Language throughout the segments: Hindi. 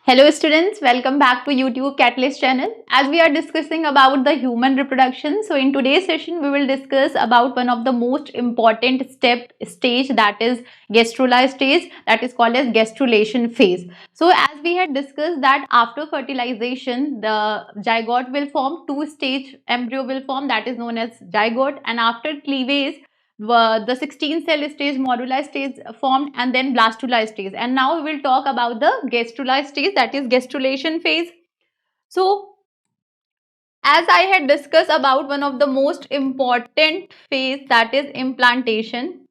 Hello students, welcome back to YouTube Catalyst channel. As we are discussing about the human reproduction, so in today's session we will discuss about one of the most important stage, that is gastrula stage, that is called as gastrulation phase. So as we had discussed that after fertilization the zygote will form, two-stage embryo will form, that is known as zygote, and after cleavage the 16 cell stage, moduli stage formed, and then blastula stage. And now we will talk about the gastrula stage, that is gastrulation phase. So as I had discussed about one of the most important phase, that is implantation.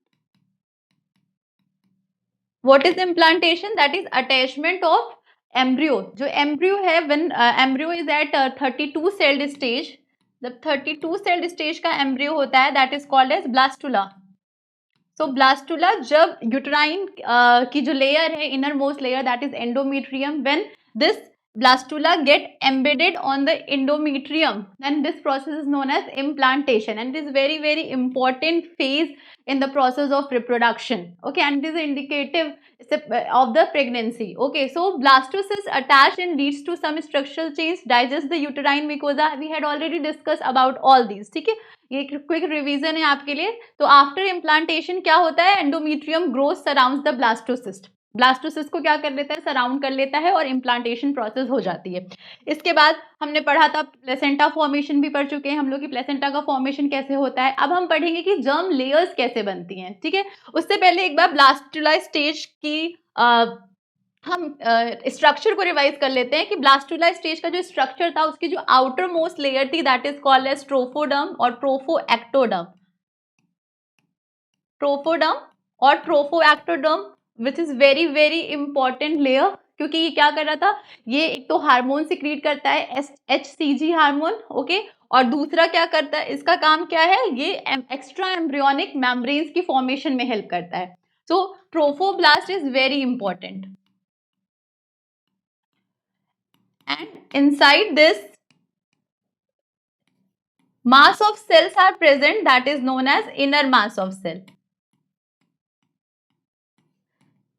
What is implantation? That is attachment of embryo. जो embryo है, when embryo is at 32 celled stage, जब 32 celled stage का embryo होता है, that is called as blastula. So blastula जब यूट्राइन की जो लेयर है, inner most layer, that is endometrium, when this blastula get embedded on the endometrium, then this process is known as implantation, and it is very important phase in the process of reproduction. Okay, and it is indicative of the pregnancy. Okay, so blastocyst attach and leads to some structural change, digest the uterine mucosa. We had already discussed about all these. ठीक है, ये क्विक रिवीजन है आपके लिए. तो आफ्टर इम्प्लांटेशन क्या होता है? Endometrium growth surrounds the blastocyst. Blastocyst को क्या कर लेता है? सराउंड कर लेता है और इम्प्लांटेशन प्रोसेस हो जाती है. इसके बाद हमने पढ़ा था प्लेसेंटा फॉर्मेशन भी पढ़ चुके हैं हम लोग की प्लेसेंटा का फॉर्मेशन कैसे होता है. अब हम पढ़ेंगे कि जर्म लेयर्स कैसे बनती हैं. ठीक है, उससे पहले एक बार ब्लास्टुला स्टेज की हम स्ट्रक्चर को रिवाइज कर लेते हैं कि ब्लास्टुला स्टेज का जो स्ट्रक्चर था, उसकी जो आउटर मोस्ट लेयर थी, दैट इज कॉल्ड एज ट्रोफोडर्म और ट्रोफोएक्टोडर्म. ट्रोफोडर्म और trophectoderm which is very important layer, क्योंकि ये क्या कर रहा था? ये एक तो हार्मोन सिक्रीट करता है, HCG हार्मोन. ओके, और दूसरा क्या करता है? इसका काम क्या है? ये एक्स्ट्रा एम्ब्रियोनिक मेम्ब्रेन्स की फॉर्मेशन में हेल्प करता है. So trophoblast is very important. And inside this mass of cells are present, that is known as inner mass of cell.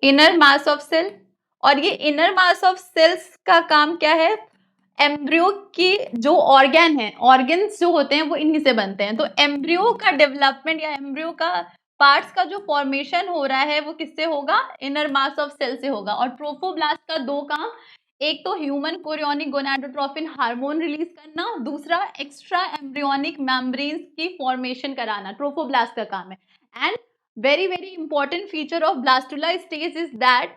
Inner mass of cell. और ये inner mass of cells का काम क्या है? एम्ब्रियो की जो ऑर्गन है, ऑर्गन्स जो होते हैं वो इन्हीं से बनते हैं. तो एम्ब्रियो का डेवलपमेंट या एम्ब्रियो का पार्ट्स का जो फॉर्मेशन हो रहा है वो किससे होगा? इनर मास ऑफ सेल से होगा. और ट्रोफोब्लास्ट का दो काम, एक तो human chorionic gonadotropin hormone release करना, दूसरा एक्स्ट्रा एम्ब्रियोनिक मेम्ब्रेन्स की फॉर्मेशन कराना, ट्रोफोब्लास्ट का काम है. And very important feature of blastula stage is that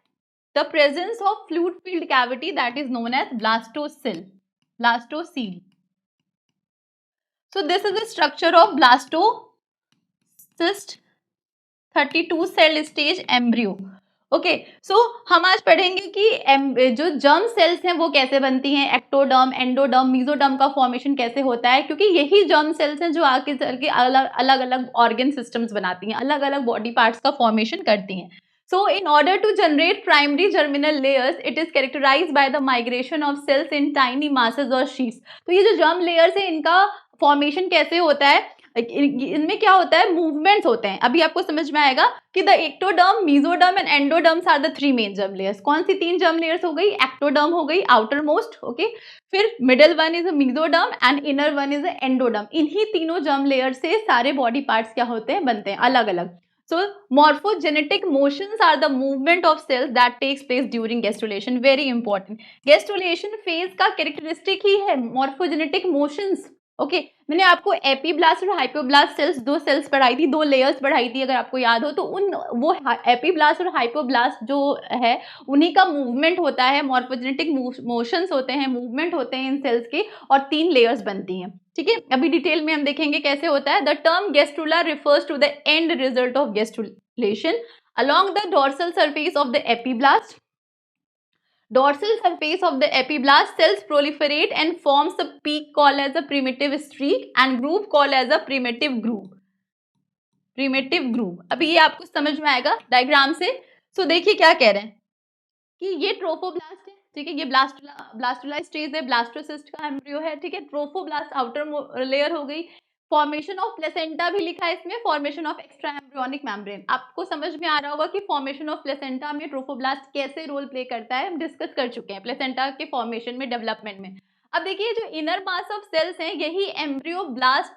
the presence of fluid filled cavity, that is known as blastocele. So this is the structure of blastocyst 32 cell stage embryo. Okay, सो हम आज पढ़ेंगे कि जो जर्म सेल्स हैं वो कैसे बनती हैं, एक्टोडर्म, एंडोडर्म, मीजोडर्म का फॉर्मेशन कैसे होता है, क्योंकि यही जर्म सेल्स हैं जो आगे चल के अलग अलग ऑर्गन सिस्टम्स बनाती हैं, अलग अलग बॉडी पार्ट्स का फॉर्मेशन करती हैं. So in order to generate primary germinal layers, it is characterized by the migration of cells in tiny masses or sheets. तो ये जो germ layers है, इनका फॉर्मेशन कैसे होता है? इनमें क्या होता है? मूवमेंट्स होते हैं. अभी आपको समझ में आएगा कि the ectoderm, mesoderm and endoderms are the three main germ layers. कौन सी तीन जर्म लेयर्स हो गई? एक्टोडर्म हो गई आउटर मोस्ट, ओके, फिर middle one is a mesoderm and inner one is a endoderm. इन्हीं तीनों जर्म लेयर से सारे बॉडी पार्ट्स क्या होते हैं? बनते हैं अलग अलग. So morphogenetic motions are the movement of cells that takes place during gastrulation. Very important. Gastrulation phase का characteristic ही है morphogenetic motions. ओके, मैंने आपको एपीब्लास्ट और हाइपोब्लास्ट सेल्स, दो सेल्स पढ़ाई थी, दो लेयर्स पढ़ाई थी, अगर आपको याद हो तो. वो एपीब्लास्ट और हाइपोब्लास्ट जो है उन्हीं का मूवमेंट होता है, मॉर्फोजेनेटिक मोशंस होते हैं, मूवमेंट होते हैं इन सेल्स के, और तीन लेयर्स बनती हैं. ठीक है, अभी डिटेल में हम देखेंगे कैसे होता है. The term gastrula refers to the end result of gastrulation along the dorsal surface of the epiblast. Dorsal surface of the epiblast cells proliferate and forms a peak called as a primitive streak and groove called as a primitive groove. अभी ये आपको समझ में आएगा डायग्राम से. सो देखिए क्या कह रहे हैं कि ये ट्रोफोब्लास्ट है. ठीक है, ये ब्लास्टुला स्टेज है, ब्लास्टोसिस्ट का एम्ब्रियो है. ठीक है, ट्रोफोब्लास्ट आउटर लेयर हो गई, फॉर्मेशन ऑफ प्लेसेंटा भी लिखा है इसमें, formation of extra embryonic membrane. आपको समझ में आ रहा होगा कि फॉर्मेशन ऑफ प्लेसेंटा में ट्रोफोब्लास्ट कैसे रोल प्ले करता है, हम डिस्कस कर चुके हैं प्लेसेंटा के फॉर्मेशन में, डेवलपमेंट में। अब देखिए जो इनर मास ऑफ सेल्स हैं यही एम्ब्रियोब्लास्ट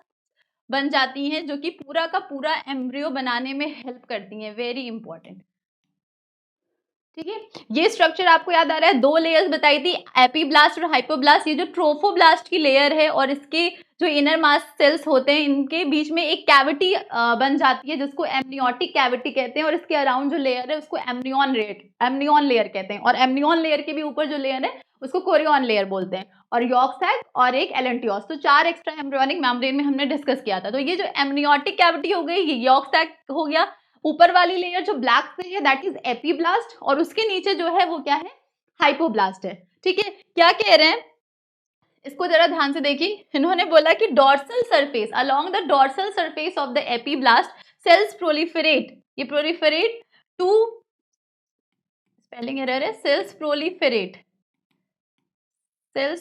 बन जाती हैं, जो कि पूरा का पूरा एम्ब्रियो बनाने में हेल्प करती हैं, वेरी इंपॉर्टेंट। ठीक है, ये स्ट्रक्चर आपको याद आ रहा है, 2 लेयर्स बताई थी, एपीब्लास्ट और हाइपोब्लास्ट। ये जो ट्रोफोब्लास्ट की लेयर है और इसके जो इनर मास सेल्स होते हैं इनके बीच में एक कैविटी बन जाती है जिसको एमनियोटिक कैविटी कहते हैं, और इसके अराउंड जो लेयर है उसको एमनियन लेयर कहते हैं, और एमनियन लेयर के भी ऊपर जो लेयर है उसको कोरियन लेयर बोलते हैं, और यॉर्क सैक और एक एलेंटियोस। तो 4 एक्स्ट्रा एम्ब्रियोनिक मेम्ब्रेन में हमने डिस्कस किया था। तो ये जो एमनियोटिक कैविटी हो गई, ये यॉर्क सैक हो गया, ऊपर वाली लेयर जो ब्लैक से है दैट इज एपीब्लास्ट, और उसके नीचे जो है वो क्या है, हाइपोब्लास्ट है। ठीक है, क्या कह रहे हैं, इसको जरा ध्यान से देखिए। इन्होंने बोला कि dorsal surface, along the dorsal surface of the epiblast cells proliferate, ये प्रोलिफरेट टू, स्पेलिंग एरर है, cells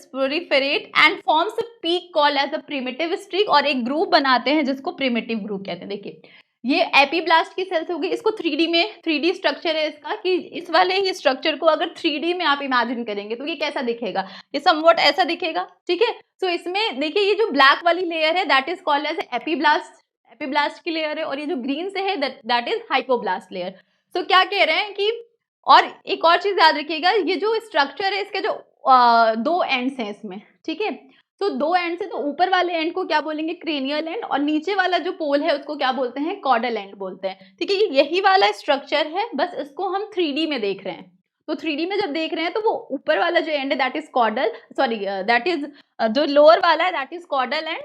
proliferate and forms a peak called as a primitive streak, और एक ग्रुप बनाते हैं जिसको प्रिमिटिव ग्रुप कहते हैं। देखिए ये एपीब्लास्ट की सेल्स होगी, इसको 3D में, 3D स्ट्रक्चर है इसका, कि इस वाले ही स्ट्रक्चर को अगर 3D में आप इमेजिन करेंगे तो ये कैसा दिखेगा, ये समवॉट ऐसा दिखेगा। ठीक है, तो इसमें देखिए ये जो ब्लैक वाली लेयर है that is called as epiblast की लेयर है, और ये जो ग्रीन से है दैट इज हाइपोब्लास्ट लेयर। तो क्या कह रहे हैं कि, और एक और चीज याद रखिएगा, ये जो स्ट्रक्चर है इसके जो 2 एंड्स हैं इसमें, ठीक है, तो 2 एंड से, तो ऊपर वाले एंड को क्या बोलेंगे, क्रेनियल एंड, और नीचे वाला जो पोल है उसको क्या बोलते हैं, कॉर्डल एंड बोलते हैं। ठीक है, यही वाला स्ट्रक्चर है, बस इसको हम 3D में देख रहे हैं। तो 3D में जब देख रहे हैं तो वो ऊपर वाला जो एंड है that is caudal, sorry that is जो लोअर वाला है that is caudal end,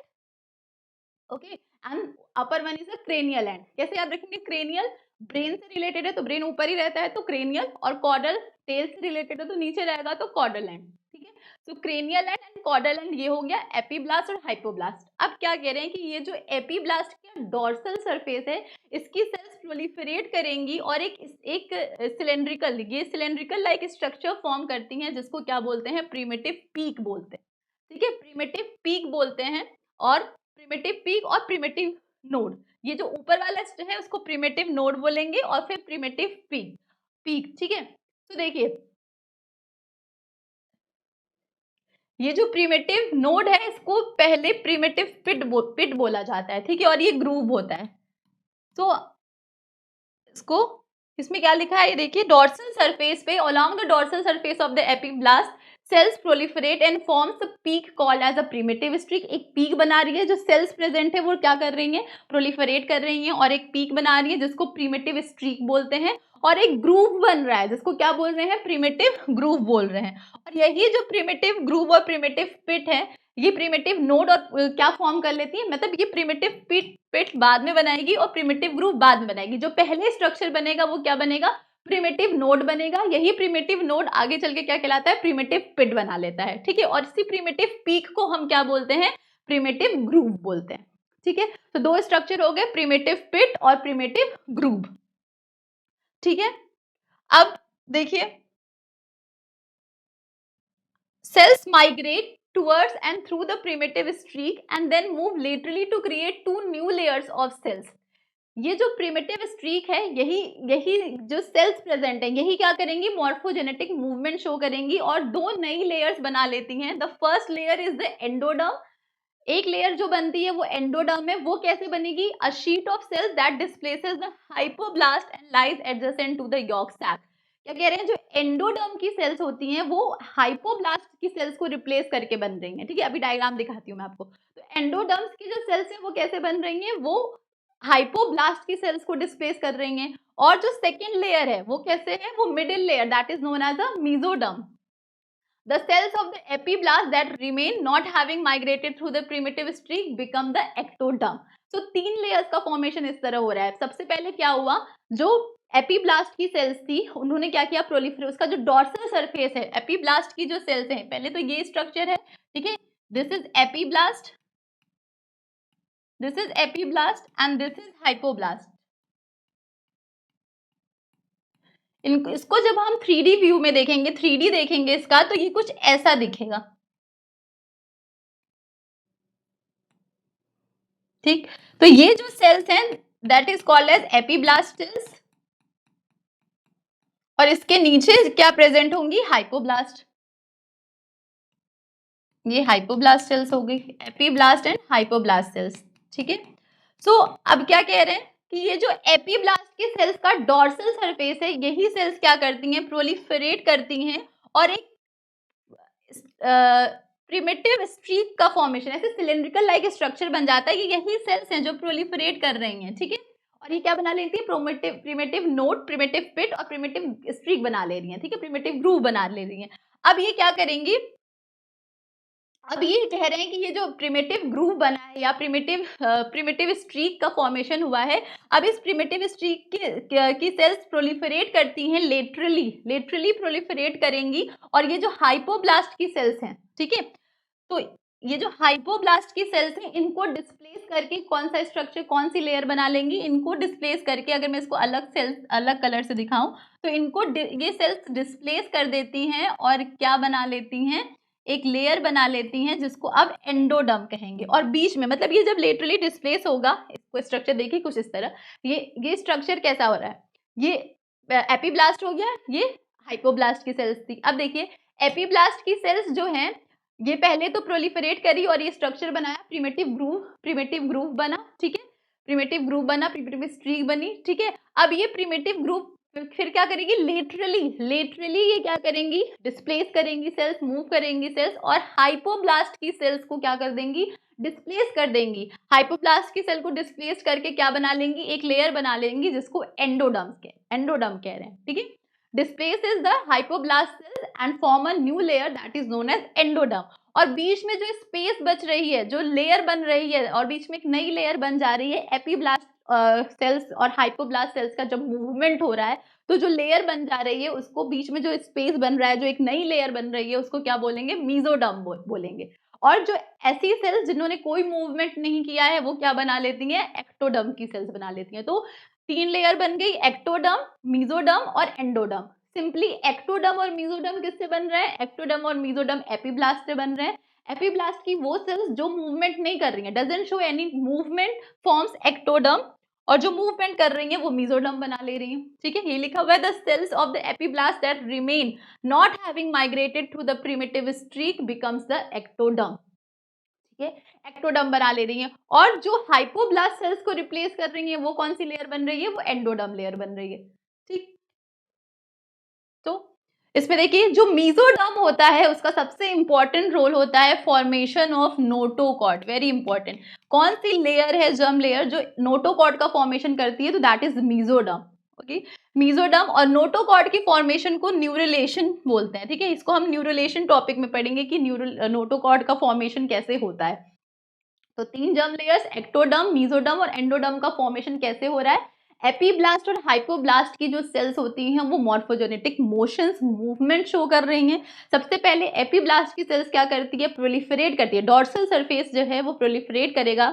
okay, and upper one is a cranial end. कैसे याद रखेंगे, क्रेनियल ब्रेन से रिलेटेड है तो ब्रेन ऊपर ही रहता है तो क्रेनियल, और कॉर्डल टेल से रिलेटेड है तो नीचे रहेगा तो कॉर्डल एंड। ठीक है, तो क्रेनियल एंड कॉर्डल एंड ये हो गया एपीब्लास्ट और हाइपोब्लास्ट। अब क्या कह रहे हैं कि ये जो एपीब्लास्ट का डॉर्सल सरफेस है इसकी सेल्स प्रोलिफरेट करेंगी और एक सिलेंड्रिकल, ये सिलेंड्रिकल लाइक स्ट्रक्चर फॉर्म करती हैं जिसको क्या बोलते हैं, प्रिमिटिव पीक बोलते हैं। ठीक है, प्रिमिटिव पीक बोलते हैं, और प्रिमिटिव पीक और प्रिमिटिव नोड, ये जो ऊपर वाला है उसको प्रिमिटिव नोड बोलेंगे, और फिर प्रिमिटिव पीक। ठीक है, तो देखिए ये जो प्रिमिटिव नोड है इसको पहले प्रिमिटिव पिट बोला जाता है। ठीक है, और ये ग्रूव होता है। तो इसको, इसमें क्या लिखा है ये देखिए, डॉर्सल सरफेस पे, along the dorsal surface of the epiblast cells proliferate and forms a peak called as a primitive streak. एक पीक बना रही है, जो सेल्स प्रेजेंट है वो क्या कर रही हैं, प्रोलिफरेट कर रही हैं, और एक पीक बना रही है जिसको प्रिमिटिव स्ट्रीक बोलते हैं, और एक ग्रूव बन रहा है जिसको क्या बोल रहे हैं, प्रिमिटिव ग्रूव बोल रहे हैं। और यही जो प्रिमिटिव ग्रूव और प्रिमिटिव पिट है, ये प्रिमिटिव नोड और क्या फॉर्म कर लेती है, मतलब ये प्रिमिटिव पिट बाद में बनाएगी और प्रिमिटिव ग्रुप बाद में बनाएगी। जो पहले स्ट्रक्चर बनेगा वो क्या बनेगा, प्रिमिटिव नोड बनेगा। यही प्रिमिटिव नोड आगे चल के क्या कहलाता है, प्रिमिटिव पिट बना लेता है। ठीक है, और इसी प्रिमिटिव पीक को हम क्या बोलते हैं, प्रिमिटिव ग्रुप बोलते हैं। ठीक है, तो 2 स्ट्रक्चर हो गए, प्रिमिटिव पिट और प्रिमिटिव ग्रुप। ठीक है, अब देखिए cells migrate towards and through the primitive streak and then move laterally to create 2 new layers of cells। ये जो प्रिमिटिव स्ट्रीक है, यही जो सेल्स प्रेजेंट है यही क्या करेंगी, मॉर्फोजेनेटिक मूवमेंट शो करेंगी और 2 नई लेयर्स बना लेती हैं। The first layer is the endoderm, एक लेयर जो बनती है वो एंडोडर्म है। वो कैसे बनेगी, a sheet of cells that displaces the hypoblast and lies adjacent to the yolk sac. क्या कह रहे हैं, जो एंडोडर्म की सेल्स होती हैं वो हाइपोब्लास्ट की सेल्स को रिप्लेस करके बन रही हैं। ठीक है, अभी डायग्राम दिखाती हूँ मैं आपको। तो एंडोडर्म्स की जो सेल्स है वो कैसे बन रही हैं, वो हाइपोब्लास्ट की सेल्स को डिस्प्लेस कर रही हैं। और जो सेकेंड लेयर है वो कैसे है, वो middle layer that is known as a mesoderm. The cells of the epiblast that remain not having migrated through the primitive streak become the ectoderm। So 3 layers का फॉर्मेशन इस तरह हो रहा है। सबसे पहले क्या हुआ, जो एपीब्लास्ट की सेल्स थी उन्होंने क्या किया, प्रोलिफरेट, उसका जो डॉर्सल सरफेस है एपीब्लास्ट की जो सेल्स हैं, पहले तो ये स्ट्रक्चर है। ठीक है, this is epiblast, this is epiblast and this is hypoblast. इसको जब हम 3D व्यू में देखेंगे, 3D देखेंगे इसका, तो ये कुछ ऐसा दिखेगा। ठीक, तो ये जो सेल्स हैं that is called as epiblast cells, और इसके नीचे क्या प्रेजेंट होंगी, हाइपोब्लास्ट। ये हाइपोब्लास्ट सेल्स हो गई, एपीब्लास्ट एंड हाइपोब्लास्ट सेल्स। ठीक है, सो अब क्या कह रहे हैं कि ये जो एपीब्लास्ट के सेल्स का डॉर्सल सरफेस है, यही सेल्स क्या करती हैं, प्रोलिफरेट करती हैं और एक प्रिमिटिव स्ट्रीक का फॉर्मेशन, ऐसे सिलिंड्रिकल लाइक स्ट्रक्चर बन जाता है। ये यही सेल्स हैं जो प्रोलिफरेट कर रही हैं। ठीक है, और ये क्या बना लेती है, प्रिमिटिव नोड, प्रिमिटिव पिट और प्रिमिटिव स्ट्रीक बना ले रही हैं। ठीक है, प्रिमिटिव ग्रूव बना ले रही हैं। अब ये क्या करेंगी, अब ये कह रहे हैं कि ये जो प्रिमिटिव ग्रूव बना है या प्रिमिटिव स्ट्रीक का फॉर्मेशन हुआ है, अब इस प्रिमिटिव स्ट्रीक की सेल्स प्रोलिफरेट करती हैं, लेटरली प्रोलिफरेट करेंगी, और ये जो हाइपोब्लास्ट की सेल्स हैं, ठीक है, तो ये जो हाइपोब्लास्ट की सेल्स हैं इनको डिस्प्लेस करके कौन सा स्ट्रक्चर, कौन सी लेयर बना लेंगी, इनको डिस्प्लेस करके, अगर मैं इसको अलग सेल्स अलग कलर से दिखाऊं तो इनको ये सेल्स डिस्प्लेस कर देती हैं और क्या बना लेती हैं, एक लेयर बना लेती हैं जिसको अब एंडोडर्म कहेंगे। और बीच में, मतलब ये जब लेटरली डिस्प्लेस होगा, इसको स्ट्रक्चर देखिए कुछ इस तरह, ये स्ट्रक्चर कैसा हो रहा है, ये एपीब्लास्ट हो गया, ये हाइपोब्लास्ट की सेल्स थी। अब देखिए एपीब्लास्ट की सेल्स जो हैं ये पहले तो प्रोलिफरेट करी और ये स्ट्रक्चर बनाया, प्रिमिटिव ग्रूव बना। ठीक है, प्रिमिटिव ग्रूव बना, प्रिमिटिव स्ट्रीक बनी। ठीक है, अब ये प्रिमिटिव ग्रूव फिर क्या करेगी, लेटरली ये क्या करेंगी, डिस्प्लेस करेंगी सेल्स, मूव करेंगी सेल्स, और हाइपोब्लास्ट की सेल्स को क्या कर देंगी, डिस्प्लेस कर देंगी। हाइपोब्लास्ट की सेल को डिस्प्लेस करके क्या बना लेंगी, एक लेयर बना लेंगी जिसको एंडोडर्म कह रहे हैं। ठीक है, displaces the hypoblast cells and form a new layer that is known as endoderm। और बीच में जो स्पेस बच रही है, जो लेयर बन रही है, और बीच में एक नई लेयर बन जा रही है, एपीब्लास्ट सेल्स और हाइपोब्लास्ट सेल्स का जब मूवमेंट हो रहा है तो जो लेयर बन जा रही है उसको, बीच में जो स्पेस बन रहा है, जो एक नई लेयर बन रही है, उसको क्या बोलेंगे, मीजोडर्म बोलेंगे। और जो ऐसी सेल्स जिन्होंने कोई मूवमेंट नहीं किया है वो क्या बना लेती हैं, एक्टोडर्म की सेल्स बना लेती हैं। तो 3 लेयर बन गई, एक्टोडर्म, मीजोडर्म और एंडोडर्म। सिंपली एक्टोडर्म और मीजोडर्म किससे बन रहे हैं, एक्टोडर्म और मीजोडर्म एपीब्लास्ट से बन रहे हैं। एपीब्लास्ट की वो सेल्स जो मूवमेंट नहीं कर रही हैं, doesn't show any movement, forms ectoderm, और जो मूवमेंट कर रही हैं वो मीजोडर्म बना ले रही हैं। ठीक है, ये लिखा हुआ है, the cells of the epiblast that remain not having migrated through the primitive streak becomes the ectoderm. ठीक है, एक्टोडर्म बना ले रही हैं। और जो हाइपोब्लास्ट सेल्स को रिप्लेस कर रही हैं वो कौन सी लेयर बन रही है, वो एंडोडर्म लेयर बन रही है। ठीक, तो इसमें देखिए जो मीजोडर्म होता है उसका सबसे इंपॉर्टेंट रोल होता है फॉर्मेशन ऑफ नोटोकॉट, वेरी इंपॉर्टेंट। कौन सी लेयर है, जर्म लेयर, जो नोटोकॉट का फॉर्मेशन करती है, तो that is mesoderm. Okay, mesoderm और नोटोकॉट की फॉर्मेशन को न्यूरलेशन बोलते हैं। ठीक है, इसको हम न्यूरलेशन टॉपिक में पढ़ेंगे कि नोटोकॉट का फॉर्मेशन कैसे होता है। तो 3 जर्म लेयर्स, एक्टोडर्म, मीजोडर्म और एंडोडर्म का फॉर्मेशन कैसे हो रहा है, एपीब्लास्ट और हाइपोब्लास्ट की जो सेल्स होती हैं वो मॉर्फोजेनेटिक मोशंस, मूवमेंट शो कर रही हैं। सबसे पहले एपीब्लास्ट की सेल्स क्या करती है, प्रोलिफरेट करती है, डॉर्सल सरफेस जो है वो प्रोलिफरेट करेगा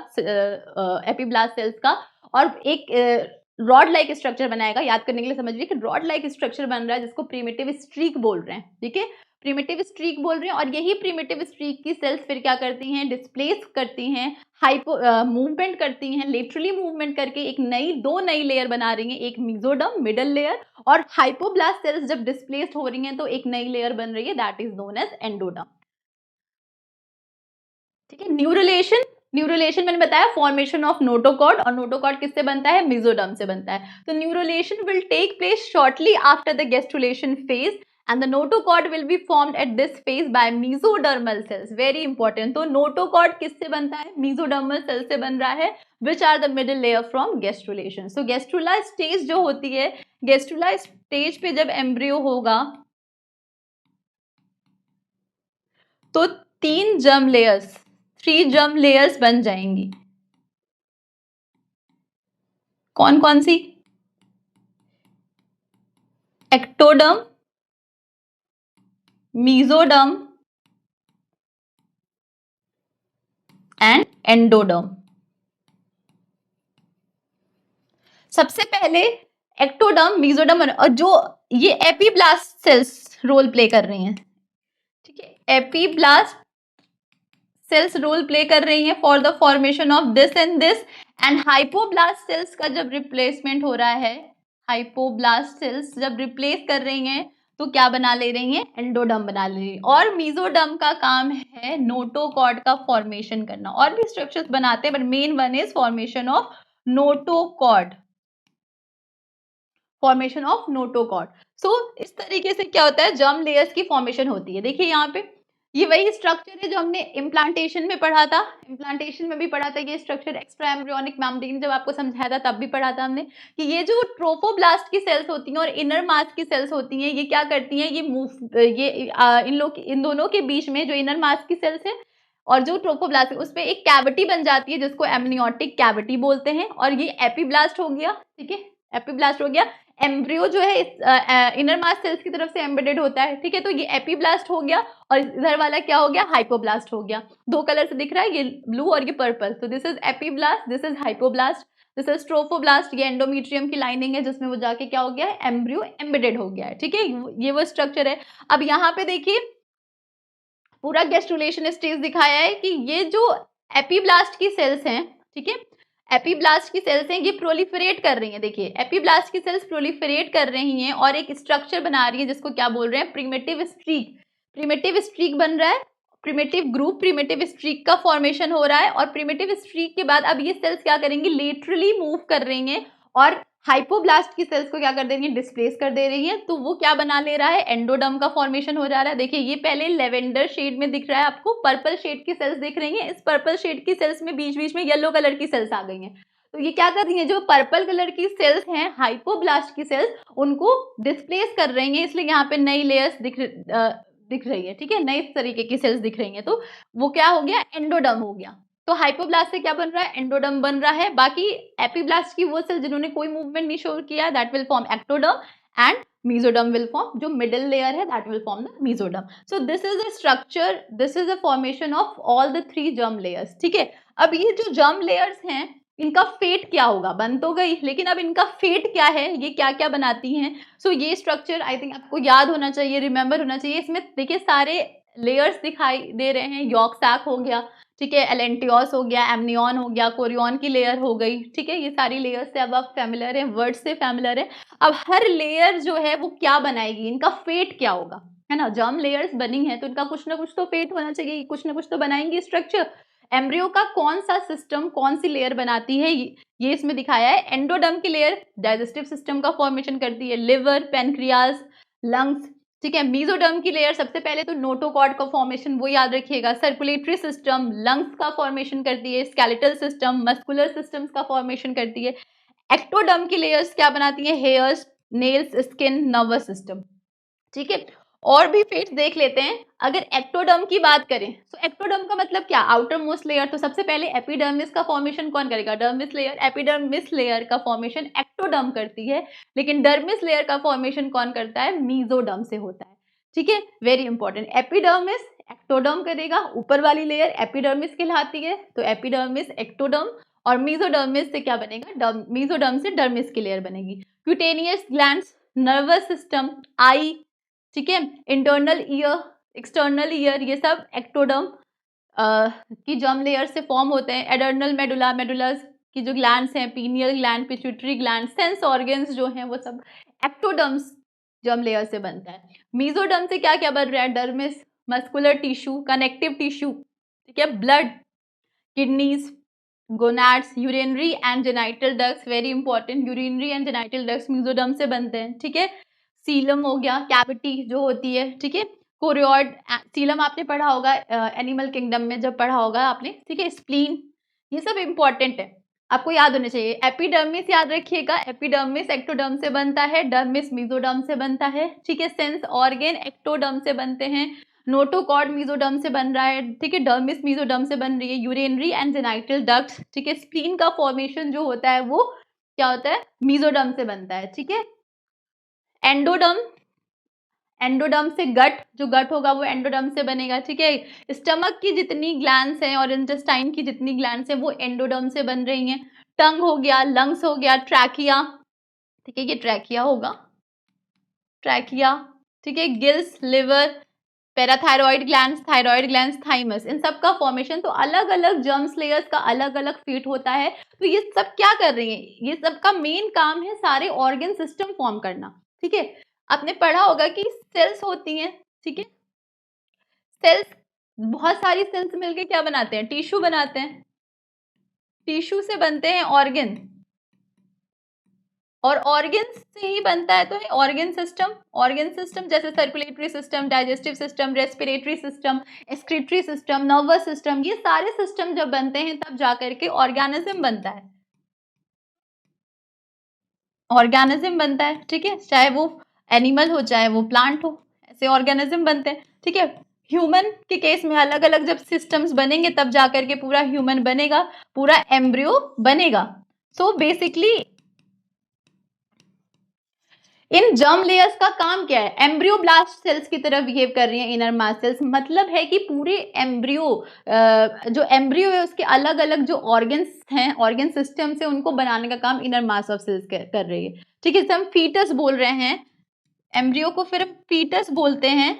एपीब्लास्ट सेल्स का, और एक रॉड लाइक स्ट्रक्चर बनाएगा। याद करने के लिए समझ लीजिए कि रॉड लाइक स्ट्रक्चर बन रहा है जिसको प्रिमिटिव स्ट्रीक बोल रहे हैं। ठीक है, प्रिमिटिव स्ट्रीक बोल रहे हैं, और यही प्रिमिटिव स्ट्रीक की सेल्स फिर क्या करती हैं, डिस्प्लेस करती हैं, मूवमेंट करती हैं, लेटरली मूवमेंट करके एक दो नई लेयर बना रही हैं, एक मीजोडर्म मिडल लेयर, और हाइपोब्लास्ट सेल्स जब डिस्प्लेस्ड हो रही हैं तो एक नई लेयर बन रही है, that is known as endoderm. ठीक है, न्यूरोलेशन मैंने बताया फॉर्मेशन ऑफ नोटोकॉट, और नोटोकॉट किससे बनता है, मीजोडर्म से बनता है। तो neurulation will take place shortly after the gastrulation phase and the notochord will be formed at this phase by mesodermal cells, very important। तो notochord किससे बनता है, mesodermal cells से बन रहा है, which are the middle layer from gastrulation। so gastrula stage जो होती है, gastrula stage पे जब embryo होगा तो 3 germ layers बन जाएंगी। कौन कौन सी, एक्टोडर्म, मीजोडर्म एंड एंडोडर्म। सबसे पहले एक्टोडर्म, मीजोडर्म, और जो ये एपीब्लास्ट सेल्स रोल प्ले कर रही हैं। ठीक है, एपीब्लास्ट सेल्स रोल प्ले कर रही हैं for the formation of this and this, and hypoblast cells का जब रिप्लेसमेंट हो रहा है, हाइपोब्लास्ट सेल्स जब रिप्लेस कर रही हैं तो क्या बना ले रही हैं, एंडोडर्म बना ले रही हैं। और मेसोडर्म का काम है नोटोकॉर्ड का फॉर्मेशन करना, और भी स्ट्रक्चर्स बनाते हैं but main one is formation of notochord, formation of notochord. So इस तरीके से क्या होता है, जर्म लेयर्स की फॉर्मेशन होती है। देखिए यहाँ पे ये वही स्ट्रक्चर है जो हमने इम्प्लांटेशन में पढ़ा था, इम्प्लांटेशन में भी पढ़ा था ये स्ट्रक्चर, एक्स्ट्रा एम्ब्रियोनिक मेम्ब्रेन जब आपको समझाया था तब भी पढ़ा था हमने कि ये जो ट्रोफोब्लास्ट की सेल्स होती हैं और इनर मास की सेल्स होती हैं, ये क्या करती हैं, ये मूव, इन दोनों के बीच में जो इनर मास की सेल्स है और जो ट्रोफोब्लास्ट है उसमें एक कैविटी बन जाती है जिसको एमनियोटिक कैविटी बोलते हैं, और ये एपीब्लास्ट हो गया, ठीक है, एपीब्लास्ट हो गया। एम्ब्रियो जो है इस इनर मास सेल्स की तरफ से एम्बेडेड होता है, ठीक है, तो ये एपीब्लास्ट हो गया, और इधर वाला क्या हो गया, हाइपोब्लास्ट हो गया। दो कलर से दिख रहा है, ये ब्लू और ये पर्पल, तो this is epiblast, this is hypoblast, this is trophoblast. ये एंडोमेट्रियम की लाइनिंग है जिसमें वो जाके क्या हो गया है, एम्ब्रियो एम्बेडेड हो गया है, ठीक है, ये वो स्ट्रक्चर है। अब यहाँ पे देखिए पूरा गेस्टुलेशन स्टेज दिखाया है कि ये जो एपीब्लास्ट की सेल्स हैं, ठीक है, एपीब्लास्ट की सेल्स हैं, ये प्रोलिफरेट कर रही हैं। देखिए एपीब्लास्ट की सेल्स प्रोलिफरेट कर रही हैं और एक स्ट्रक्चर बना रही है जिसको क्या बोल रहे हैं, प्रिमिटिव स्ट्रीक, प्रिमिटिव स्ट्रीक बन रहा है, प्रिमिटिव ग्रुप, प्रिमिटिव स्ट्रीक का फॉर्मेशन हो रहा है, और प्रिमिटिव स्ट्रीक के बाद अब ये सेल्स क्या करेंगी, लेटरली मूव कर रही हैं और हाइपोब्लास्ट की सेल्स को क्या कर देंगे, डिस्प्लेस कर दे रही है, तो वो क्या बना ले रहा है, एंडोडर्म का फॉर्मेशन हो जा रहा है। देखिए ये पहले लेवेंडर शेड में दिख रहा है आपको, पर्पल शेड की सेल्स दिख रही हैं, इस पर्पल शेड की सेल्स में बीच बीच में येलो कलर की सेल्स आ गई हैं, तो ये क्या कर रही है, जो पर्पल कलर की सेल्स हैं हाइपोब्लास्ट की सेल्स, उनको डिस्प्लेस कर रही हैं, इसलिए यहाँ पे नई लेयर्स दिख रही है, ठीक है, नई तरीके की सेल्स दिख रही हैं, तो वो क्या हो गया, एंडोडर्म हो गया। तो हाइपोब्लास्ट से क्या बन रहा है, एंडोडर्म बन रहा है। बाकी एपीब्लास्ट की वो सेल जिन्होंने कोई मूवमेंट नहीं शो किया, that will form ectoderm, and mesoderm will form, जो मिडिल लेयर है that will form the mesoderm. So this is the structure, this is the formation of all the 3 germ layers, ठीक है। अब ये जो जर्म लेयर्स हैं इनका फेट क्या होगा, बन तो गई, लेकिन अब इनका फेट क्या है, ये क्या क्या बनाती हैं। सो ये स्ट्रक्चर आई थिंक आपको याद होना चाहिए, रिमेंबर होना चाहिए। इसमें देखिए सारे लेयर्स दिखाई दे रहे हैं, यॉर्क सैक हो गया, ठीक है, एलेंटियोस हो गया, एमनियन हो गया, कोरियन की लेयर हो गई, ठीक है, ये सारी लेयर से अब आप फैमिलियर हैं, वर्ड से फैमिलियर है। अब हर लेयर जो है वो क्या बनाएगी, इनका फेट क्या होगा, है ना, जर्म लेयर्स बनी है तो इनका कुछ ना कुछ तो फेट होना चाहिए, कुछ ना कुछ तो बनाएंगी स्ट्रक्चर। एम्ब्रियो का कौन सा सिस्टम कौन सी लेयर बनाती है, ये इसमें दिखाया है। एंडोडर्म की लेयर डाइजेस्टिव सिस्टम का फॉर्मेशन करती है, लिवर, पेनक्रियाज, लंग्स, ठीक है। मेसोडर्म की लेयर सबसे पहले तो नोटोकॉर्ड का फॉर्मेशन, वो याद रखिएगा, सर्कुलेटरी सिस्टम, लंग्स का फॉर्मेशन करती है, स्केलेटल सिस्टम, मस्कुलर सिस्टम्स का फॉर्मेशन करती है। एक्टोडर्म की लेयर्स क्या बनाती है, hairs, nails, skin, nervous system, ठीक है। और भी फेट्स देख लेते हैं। अगर एक्टोडर्म की बात करें तो एक्टोडर्म का मतलब क्या, आउटर मोस्ट लेयर, तो सबसे पहले एपिडर्मिस का फॉर्मेशन कौन करेगा, डर्मिस लेयर, एपिडर्मिस लेयर का फॉर्मेशन एक्टोडर्म करती है, लेकिन डर्मिस लेयर का फॉर्मेशन कौन करता है, मेसोडर्म से होता है, ठीक है, वेरी इंपॉर्टेंट। एपिडर्मिस एक्टोडर्म करेगा, ऊपर वाली लेयर एपिडर्मिस कहलाती है, तो एपिडर्मिस एक्टोडर्म, और मेसोडर्मिस से क्या बनेगा, मेसोडर्म से डर्मिस की लेयर बनेगी। क्यूटेनियस ग्लैंड्स, नर्वस सिस्टम, आई, ठीक है, इंटरनल ईयर, एक्सटर्नल ईयर, ये सब एक्टोडर्म की जर्म लेयर से फॉर्म होते हैं। एडर्नल मेडुला, मेडुलस की जो ग्लैंड्स हैं, pineal gland, pituitary gland, sense organs जो हैं वो सब एक्टोडर्म्स जर्म लेयर से बनता है। मेसोडर्म से क्या क्या बन रहा है, dermis, muscular tissue, connective tissue, ठीक है, blood, kidneys, gonads, urinary and genital ducts, very important, urinary and genital ducts mesoderm से बनते हैं, ठीक है। सीलम हो गया, कैविटी जो होती है, ठीक है, कोरियोड, सीलम आपने पढ़ा होगा एनिमल किंगडम में जब पढ़ा होगा आपने, ठीक है, स्प्लीन, ये सब इंपॉर्टेंट है, आपको याद होने चाहिए। एपिडर्मिस याद रखिएगा, एपिडर्मिस एक्टोडर्म से बनता है, डर्मिस मेसोडर्म से बनता है, ठीक है। सेंस ऑर्गन एक्टोडर्म से बनते हैं, नोटोकॉर्ड मेसोडर्म से बन रहा है, ठीक है, डर्मिस मेसोडर्म से बन रही है, यूरिनरी एंड जेनाइटल डक्ट्स, ठीक है, स्प्लीन का फॉर्मेशन जो होता है वो क्या होता है, मेसोडर्म से बनता है, ठीक है। एंडोडर्म, एंडोडर्म से गट, जो गट होगा वो एंडोडर्म से बनेगा, ठीक है। स्टमक की जितनी ग्लैंड्स हैं और इंटेस्टाइन की जितनी ग्लैंड्स हैं वो एंडोडर्म से बन रही हैं। टंग हो गया, लंग्स हो गया, ट्रैकिया, ठीक है, ये ट्रैकिया होगा, ट्रैकिया, ठीक है, gills, liver, parathyroid glands, thyroid glands, thymus, इन सब का फॉर्मेशन। तो अलग अलग जर्म्स लेयर्स का अलग अलग फीट होता है। तो ये सब क्या कर रही है, ये सब का मेन काम है सारे ऑर्गन सिस्टम फॉर्म करना। ठीक है, आपने पढ़ा होगा कि सेल्स होती हैं, ठीक है, सेल्स, बहुत सारी सेल्स मिलके क्या बनाते हैं, टिश्यू बनाते हैं, टिश्यू से बनते हैं ऑर्गन, और ऑर्गन से ही बनता है तो है ऑर्गन सिस्टम। ऑर्गन सिस्टम जैसे circulatory system, digestive system, respiratory system, excretory system, nervous system, ये सारे सिस्टम जब बनते हैं तब जाकर के ऑर्गेनिज्म बनता है, ऑर्गेनिज्म बनता है। ठीक है, चाहे वो एनिमल हो चाहे वो प्लांट हो, ऐसे ऑर्गेनिज्म बनते हैं। ठीक है, ह्यूमन के केस में अलग अलग जब सिस्टम्स बनेंगे तब जाकर के पूरा ह्यूमन बनेगा, पूरा एम्ब्रियो बनेगा। सो बेसिकली इन जर्म लेयर्स का काम क्या है, एम्ब्रियोब्लास्ट सेल्स की तरह बिहेव कर रही हैं इनर मास सेल्स। मतलब है कि पूरे एम्ब्रियो, जो एम्ब्रियो है उसके अलग अलग जो ऑर्गन्स हैं, ऑर्गन सिस्टम से उनको बनाने का काम इनर मास ऑफ सेल्स कर रही है। ठीक है, इसे हम फीटस बोल रहे हैं, एम्ब्रियो को फिर फीटस बोलते हैं।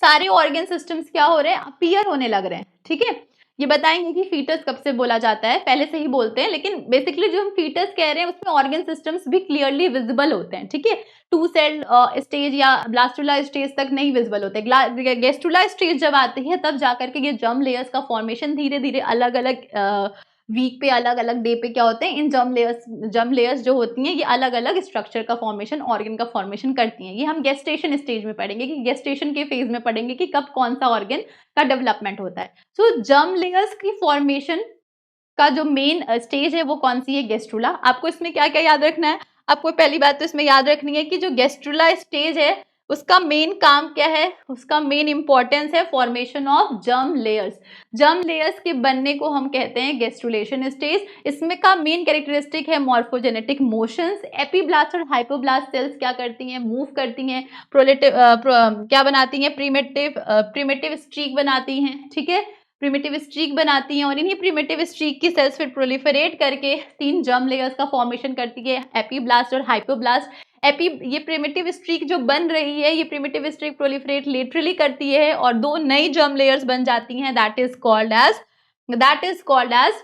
सारे ऑर्गन सिस्टम्स क्या हो रहे हैं, अपीयर होने लग रहे हैं। ठीक है, ये बताएंगे कि फीटस कब से बोला जाता है, पहले से ही बोलते हैं, लेकिन बेसिकली जो हम फीटस कह रहे हैं उसमें ऑर्गन सिस्टम्स भी क्लियरली विजिबल होते हैं। ठीक है, टू सेल स्टेज या ब्लास्टुला स्टेज तक नहीं विजिबल होते, गेस्टुला स्टेज जब आती है तब जाकर के ये जर्म लेयर्स का फॉर्मेशन धीरे धीरे अलग अलग वीक पे, अलग अलग डे पे क्या होते हैं, इन जर्म लेयर्स जो होती हैं ये अलग अलग स्ट्रक्चर का फॉर्मेशन, ऑर्गन का फॉर्मेशन करती हैं। ये हम गेस्टेशन स्टेज में पढ़ेंगे, कि गेस्टेशन के फेज में पढ़ेंगे कि कब कौन सा ऑर्गन का डेवलपमेंट होता है। सो जर्म लेयर्स की फॉर्मेशन का जो मेन स्टेज है वो कौन सी है, गेस्ट्रुला। आपको इसमें क्या क्या याद रखना है, आपको पहली बात तो इसमें याद रखनी है कि जो गेस्ट्रुला स्टेज है उसका मेन काम क्या है, उसका मेन इंपॉर्टेंस है formation of germ layers. Germ layers के बनने को हम कहते हैं गेस्ट्रुलेशन स्टेज। इसमें का मेन कैरेक्टरिस्टिक है मॉर्फोजेनेटिक मोशंस। एपीब्लास्ट और हाइपोब्लास्ट सेल्स क्या करती हैं, मूव करती हैं, क्या बनाती हैं, प्रिमिटिव स्ट्रीक बनाती हैं। ठीक है, प्रिमिटिव स्ट्रीक बनाती हैं, और इन्हीं प्रिमिटिव स्ट्रीक की सेल्स फिर प्रोलिफरेट करके 3 जर्म लेयर्स का फॉर्मेशन करती है, एपीब्लास्ट और हाइपोब्लास्ट। ये प्रिमिटिव स्ट्रीक जो बन रही है, ये प्रिमिटिव स्ट्रीक प्रोलिफरेट लेटरली करती है और 2 नई जर्म लेयर्स बन जाती हैं, that is called as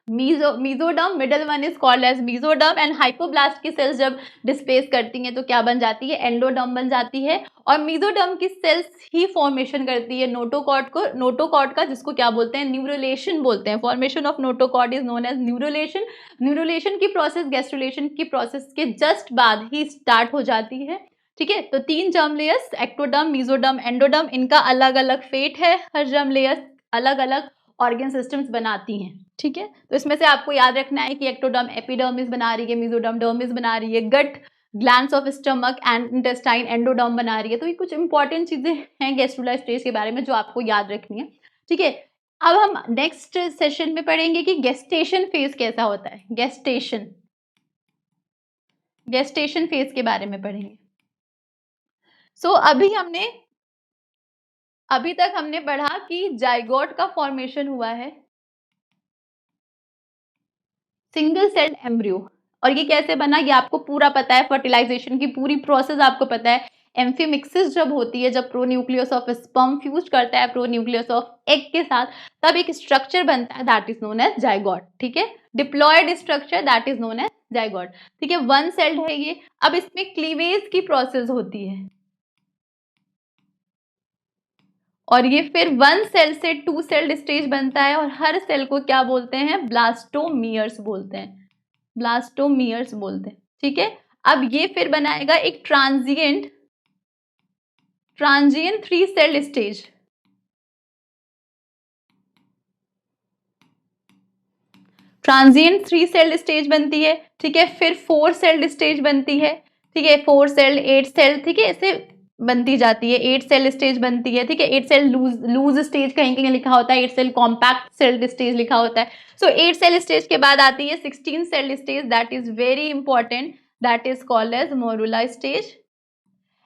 mesoderm. Middle one is called as mesoderm. And hypoblast की सेल्स जब डिस्प्लेस करती हैं तो क्या बन जाती है, एंडोडर्म बन जाती है। और मीजोडर्म की सेल्स ही फॉर्मेशन करती है नोटोकॉर्ड का, जिसको क्या बोलते हैं, न्यूरोलेशन बोलते हैं। Formation of notochord is known as neurulation. Neurulation की प्रोसेस गैस्ट्रुलेशन की प्रोसेस के जस्ट बाद ही स्टार्ट हो जाती है। ठीक है, तो 3 germ layers, ectoderm, mesoderm, endoderm, इनका अलग अलग फेट है। हर जर्म लेयर्स अलग अलग ऑर्गन सिस्टम्स बनाती हैं। ठीक है, तो इसमें से आपको याद रखना है कि एक्टोडर्म एपिडर्मिस बना रही है, मीजोडर्म डर्मिस बना रही है, gut glands of stomach and intestine endoderm बना रही है। तो ये कुछ इंपॉर्टेंट चीजें हैं गेस्ट्रुला स्टेज के बारे में जो आपको याद रखनी है। ठीक है, अब हम नेक्स्ट सेशन में पढ़ेंगे कि गेस्टेशन फेज कैसा होता है। गेस्टेशन फेज के बारे में पढ़ेंगे। सो अभी तक हमने पढ़ा कि जाइगोट का फॉर्मेशन हुआ है, सिंगल सेल्ड एम्ब्रियो, और ये कैसे बना ये आपको पूरा पता है, फर्टिलाइजेशन की पूरी प्रोसेस आपको पता है। एम्फीमिक्सिस जब होती है, जब प्रोन्यूक्लियस ऑफ स्पर्म फ्यूज करता है प्रोन्यूक्लियस ऑफ एग के साथ, तब एक स्ट्रक्चर बनता है that is known as zygote. ठीक है, diploid structure that is known as zygote. ठीक है, 1 सेल्ड है ये। अब इसमें क्लीवेज की प्रोसेस होती है और ये फिर 1 सेल से 2 सेल्ड स्टेज बनता है, और हर सेल को क्या बोलते हैं, ब्लास्टोमियर्स बोलते हैं, ब्लास्टोमियर्स बोलते हैं। ठीक है, अब ये फिर बनाएगा एक transient 3 sailed stage. Transient 3 sailed stage बनती है। ठीक है, फिर 4 सेल्ड स्टेज बनती है। ठीक है, 4 सेल्ड, 8 सेल, ठीक है, ऐसे बनती जाती है। 8 सेल स्टेज बनती है। ठीक है, 8 सेल लूज स्टेज कहीं कहीं लिखा होता है, 8 सेल कॉम्पैक्ट सेल स्टेज लिखा होता है। सो 8 सेल स्टेज के बाद आती है 16 cell stage, that is very important, that is called as morula stage.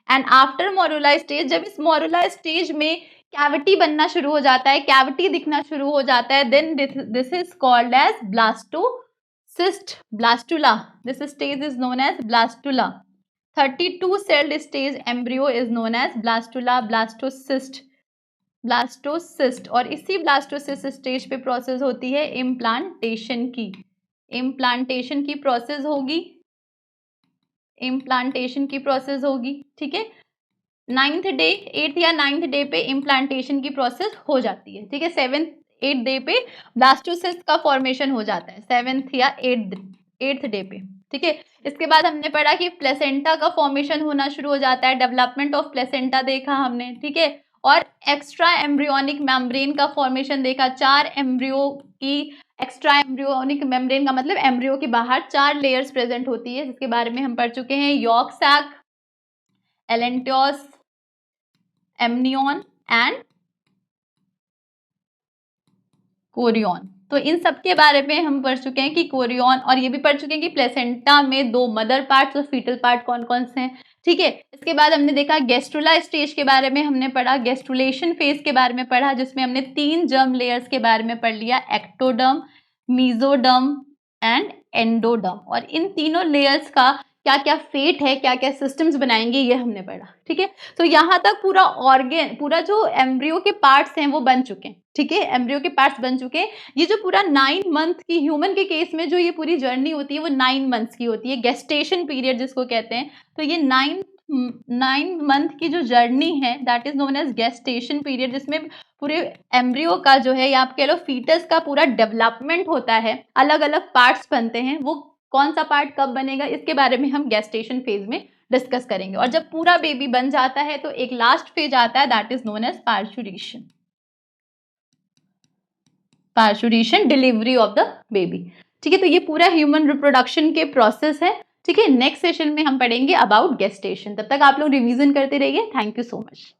And after morula stage, जब इस मोरुला स्टेज में कैविटी बनना शुरू हो जाता है, कैविटी दिखना शुरू हो जाता है, then this is called as blastocyst, blastula. This stage is known as blastula. 32 celled stage embryo is known as blastula, blastocyst. और इसी ब्लास्टोसिस्ट स्टेज पे प्रोसेस होती है इम्प्लांटेशन की। इम्प्लांटेशन की प्रोसेस होगी, इम्प्लांटेशन की प्रोसेस होगी, ठीक है। 9th डे, 8th या 9th डे पे इम्प्लांटेशन की प्रोसेस हो जाती है, ठीक है। 7th 8th डे पे ब्लास्टोसिस्ट का फॉर्मेशन हो जाता है, 7th या 8th डे पे, ठीक है। इसके बाद हमने पढ़ा कि प्लेसेंटा का फॉर्मेशन होना शुरू हो जाता है, डेवलपमेंट ऑफ प्लेसेंटा देखा हमने, ठीक है। और एक्स्ट्रा एम्ब्रियोनिक मेम्ब्रेन का फॉर्मेशन देखा, 4 एम्ब्रियो की एक्स्ट्रा एम्ब्रियोनिक मेम्ब्रेन का मतलब एम्ब्रियो के बाहर 4 लेयर्स प्रेजेंट होती है, जिसके बारे में हम पढ़ चुके हैं, yolk sac, allantois, amnion and chorion. तो इन सब के बारे में हम पढ़ चुके हैं कि कोरियन, और ये भी पढ़ चुके हैं कि प्लेसेंटा में 2 मदर पार्ट्स और फीटल पार्ट कौन कौन से हैं, ठीक है। इसके बाद हमने देखा गेस्ट्रुला स्टेज के बारे में हमने पढ़ा, गेस्ट्रुलेशन फेज के बारे में पढ़ा, जिसमें हमने 3 जर्म लेयर्स के बारे में पढ़ लिया, एक्टोडर्म, मीजोडर्म एंड एंडोडर्म। और इन तीनों लेयर्स का क्या क्या फेट है, क्या क्या सिस्टम्स बनाएंगे, ये हमने पढ़ा, ठीक है। तो यहाँ तक पूरा ऑर्गेन, पूरा जो एम्ब्रियो के पार्ट्स हैं वो बन चुके हैं, ठीक है। एम्ब्रियो के पार्ट्स बन चुके हैं। ये जो पूरा 9 मंथ की, ह्यूमन के केस में जो ये पूरी जर्नी होती है वो 9 मंथ्स की होती है, गेस्टेशन पीरियड जिसको कहते हैं। तो ये 9 मंथ की जो जर्नी है that is known as gestation period, जिसमें पूरे एम्ब्रियो का जो है, या आप कह लो फीटस का पूरा डेवलपमेंट होता है, अलग अलग पार्ट्स बनते हैं। वो कौन सा पार्ट कब बनेगा, इसके बारे में हम गेस्टेशन फेज में डिस्कस करेंगे। और जब पूरा बेबी बन जाता है तो एक लास्ट फेज आता है that is known as parturition, parturition, delivery of the baby, ठीक है। तो ये पूरा ह्यूमन रिप्रोडक्शन के प्रोसेस है, ठीक है। नेक्स्ट सेशन में हम पढ़ेंगे अबाउट गेस्टेशन। तब तक आप लोग रिवीजन करते रहिए। Thank you so much.